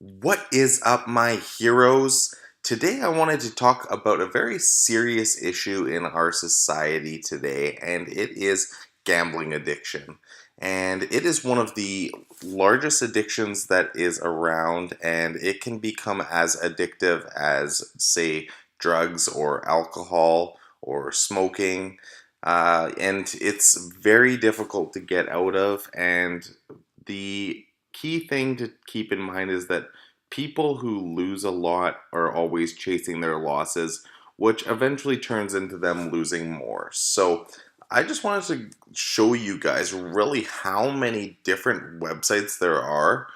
What is up, my heroes? Today, I wanted to talk about a very serious issue in our society today, and it is gambling addiction. And it is one of the largest addictions that is around, and it can become as addictive as, say, drugs or alcohol or smoking. And it's very difficult to get out of, and the key thing to keep in mind is that people who lose a lot are always chasing their losses, which eventually turns into them losing more. So, I just wanted to show you guys really how many different websites there are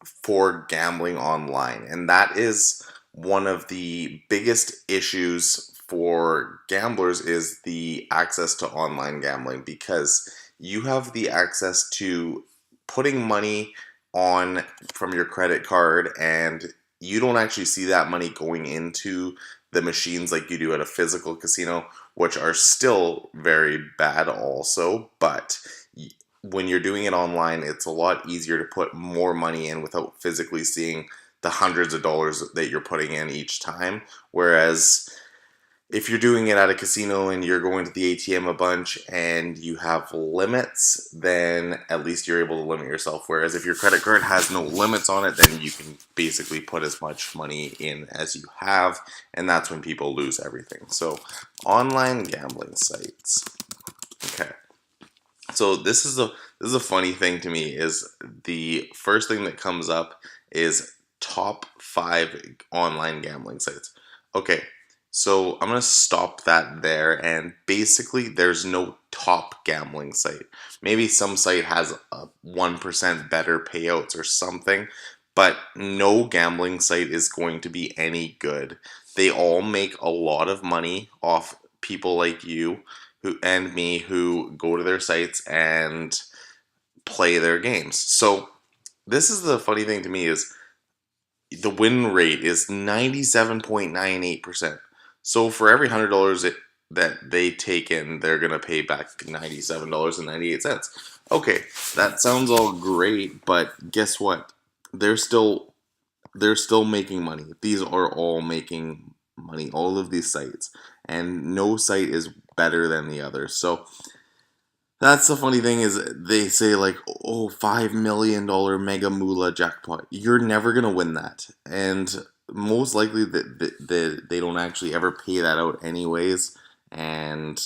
for gambling online. And that is one of the biggest issues for gamblers is the access to online gambling because you have the access to putting money on from your credit card and you don't actually see that money going into the machines like you do at a physical casino, which are still very bad also, but when you're doing it online, it's a lot easier to put more money in without physically seeing the hundreds of dollars that you're putting in each time. Whereas if you're doing it at a casino and you're going to the ATM a bunch and you have limits, then at least you're able to limit yourself. Whereas if your credit card has no limits on it, then you can basically put as much money in as you have, and that's when people lose everything. So, online gambling sites. Okay. So this is a funny thing to me is the first thing that comes up is top 5 online gambling sites. Okay, so I'm gonna stop that there, and basically there's no top gambling site. Maybe some site has a 1% better payouts or something, but no gambling site is going to be any good. They all make a lot of money off people like you who and me who go to their sites and play their games. So this is the funny thing to me is the win rate is 97.98%. So for every $100 that they take in, they're gonna pay back $97.98. Okay, that sounds all great, but guess what? They're still they're still making money. These are all making money, all of these sites, and no site is better than the other. So that's the funny thing is they say like, oh, $5 million mega moolah jackpot. You're never gonna win that, and most likely they don't actually ever pay that out anyways. And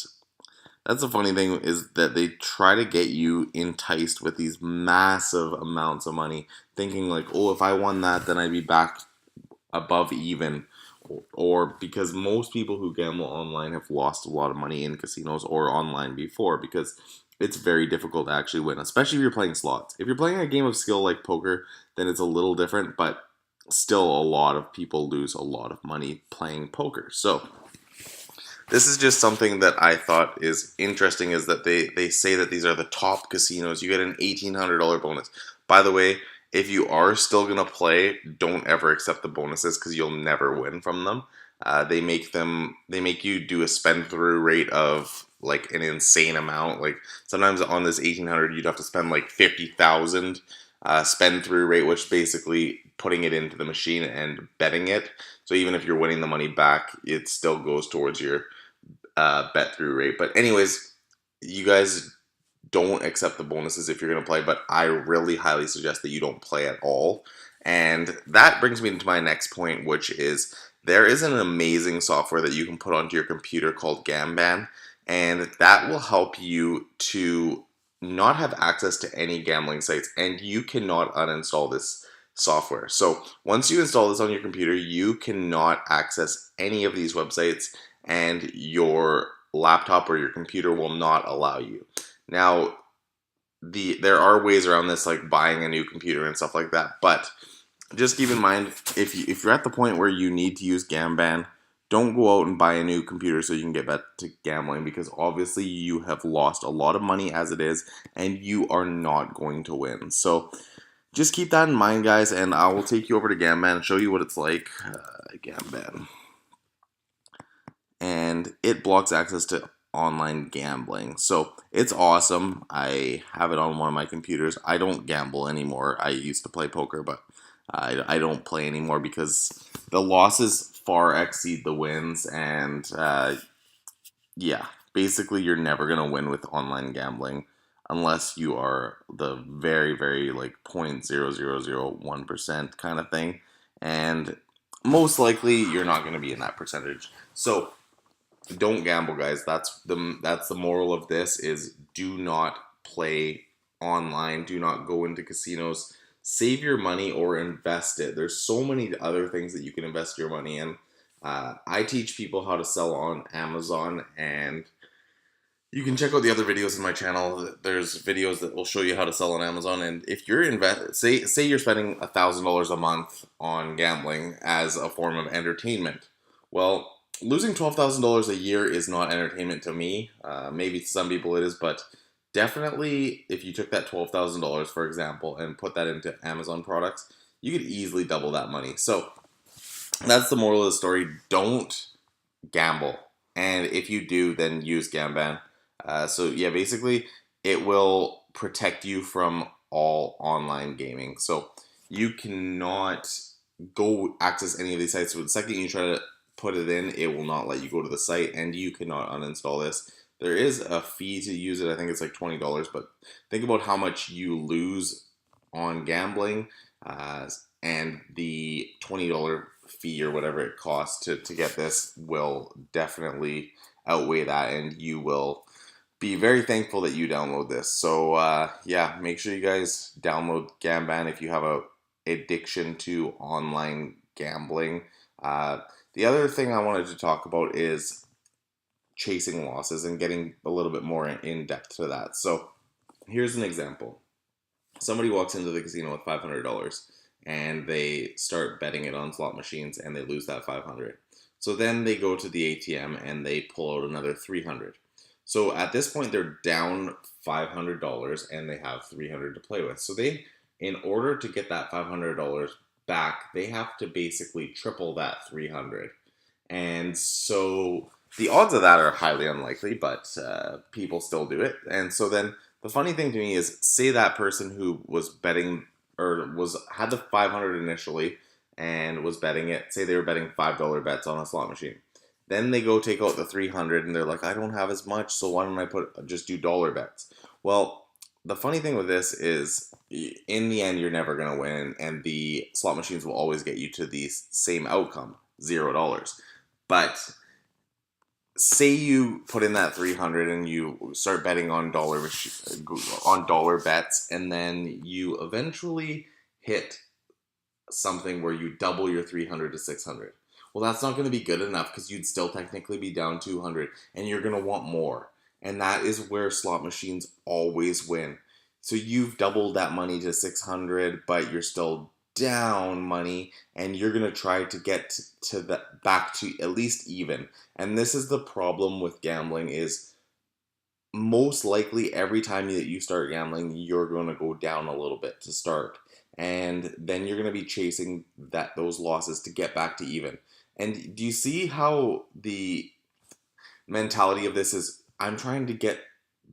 that's the funny thing is that they try to get you enticed with these massive amounts of money, thinking like, oh, if I won that, then I'd be back above even. Or because most people who gamble online have lost a lot of money in casinos or online before because it's very difficult to actually win, especially if you're playing slots. If you're playing a game of skill like poker, then it's a little different, but still a lot of people lose a lot of money playing poker. So this is just something that I thought is interesting is that they say that these are the top casinos. You get an $1,800 bonus. By the way, if you are still going to play, don't ever accept the bonuses because you'll never win from them. They make you do a spend through rate of like an insane amount. Like sometimes on this 1,800 you'd have to spend like 50,000 spend through rate, which basically putting it into the machine and betting it. So even if you're winning the money back, it still goes towards your bet through rate. But anyways, you guys don't accept the bonuses if you're going to play, but I really highly suggest that you don't play at all. And that brings me into my next point, which is there is an amazing software that you can put onto your computer called Gamban, and that will help you to not have access to any gambling sites, and you cannot uninstall this software. So once you install this on your computer, you cannot access any of these websites and your laptop or your computer will not allow you. Now, there are ways around this, like buying a new computer and stuff like that. But just keep in mind, if you're at the point where you need to use Gamban, don't go out and buy a new computer so you can get back to gambling because obviously you have lost a lot of money as it is, and you are not going to win. So just keep that in mind, guys, and I will take you over to Gamban and show you what it's like. Gamban. And it blocks access to online gambling. So it's awesome. I have it on one of my computers. I don't gamble anymore. I used to play poker, but I don't play anymore because the losses far exceed the wins, and yeah, basically you're never gonna win with online gambling unless you are the very, very like 0.0001% kind of thing, and most likely you're not gonna be in that percentage. So don't gamble, guys. That's the moral of this: is do not play online. Do not go into casinos. Save your money or invest it. There's so many other things that you can invest your money in. I teach people how to sell on Amazon, and you can check out the other videos in my channel. There's videos that will show you how to sell on Amazon. And if you're say you're spending $1,000 a month on gambling as a form of entertainment, well, losing $12,000 a year is not entertainment to me. Maybe to some people it is, but definitely if you took that $12,000, for example, and put that into Amazon products, you could easily double that money. So that's the moral of the story. Don't gamble, and if you do, then use Gamban. So yeah, basically, it will protect you from all online gaming. So you cannot go access any of these sites. So the second you try to put it in, it will not let you go to the site, and you cannot uninstall this. There is a fee to use it. I think it's like $20, but think about how much you lose on gambling, and the $20 fee or whatever it costs to get this will definitely outweigh that, and you will be very thankful that you download this. So yeah, make sure you guys download Gamban if you have a addiction to online gambling. The other thing I wanted to talk about is chasing losses and getting a little bit more in depth to that. So here's an example. Somebody walks into the casino with $500 and they start betting it on slot machines and they lose that 500. So then they go to the ATM and they pull out another 300. So at this point they're down $500 and they have 300 to play with. So they, in order to get that $500 back, they have to basically triple that 300. And so the odds of that are highly unlikely, but people still do it. And so then the funny thing to me is, say that person who was betting or was had the 500 initially and was betting it. Say they were betting $5 bets on a slot machine. Then they go take out the 300 and they're like, I don't have as much, so why don't I just do dollar bets? Well, the funny thing with this is, in the end, you're never gonna win, and the slot machines will always get you to the same outcome, $0. But say you put in that 300 and you start betting on dollar bets, and then you eventually hit something where you double your 300 to 600. Well, that's not going to be good enough because you'd still technically be down 200 and you're going to want more. And that is where slot machines always win. So you've doubled that money to 600, but you're still down money, and you're going to try to get to the back to at least even. And this is the problem with gambling: is most likely every time that you start gambling, you're going to go down a little bit to start, and then you're going to be chasing those losses to get back to even. And do you see how the mentality of this is, I'm trying to get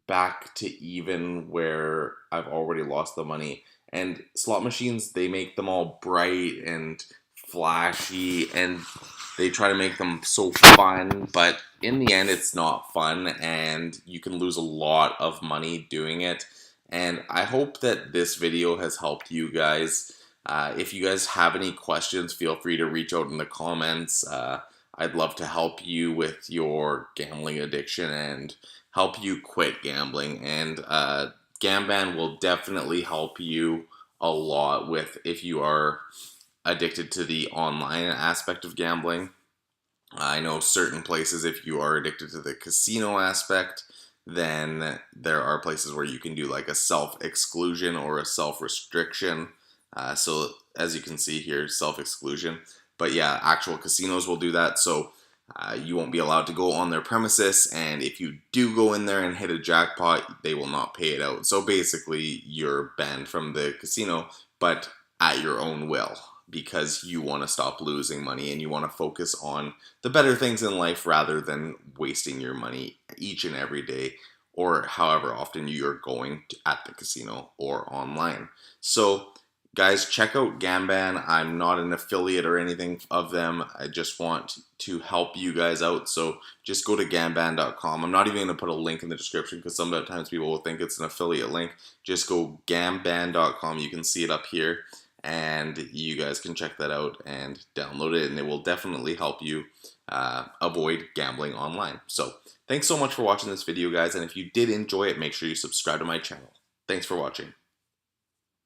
back to even where I've already lost the money? And slot machines, they make them all bright and flashy, and they try to make them so fun, but in the end it's not fun, and you can lose a lot of money doing it. And I hope that this video has helped you guys. If you guys have any questions, feel free to reach out in the comments. I'd love to help you with your gambling addiction and help you quit gambling. And Gamban will definitely help you a lot with if you are addicted to the online aspect of gambling. I know certain places, if you are addicted to the casino aspect, then there are places where you can do like a self-exclusion or a self-restriction. So as you can see here, self-exclusion. But yeah, actual casinos will do that. So you won't be allowed to go on their premises, and if you do go in there and hit a jackpot, they will not pay it out. So basically, you're banned from the casino, but at your own will, because you want to stop losing money and you want to focus on the better things in life rather than wasting your money each and every day, or however often you're going at the casino or online. So guys, check out Gamban. I'm not an affiliate or anything of them. I just want to help you guys out. So just go to gamban.com. I'm not even going to put a link in the description because sometimes people will think it's an affiliate link. Just go gamban.com. You can see it up here. And you guys can check that out and download it. And it will definitely help you avoid gambling online. So thanks so much for watching this video, guys. And if you did enjoy it, make sure you subscribe to my channel. Thanks for watching.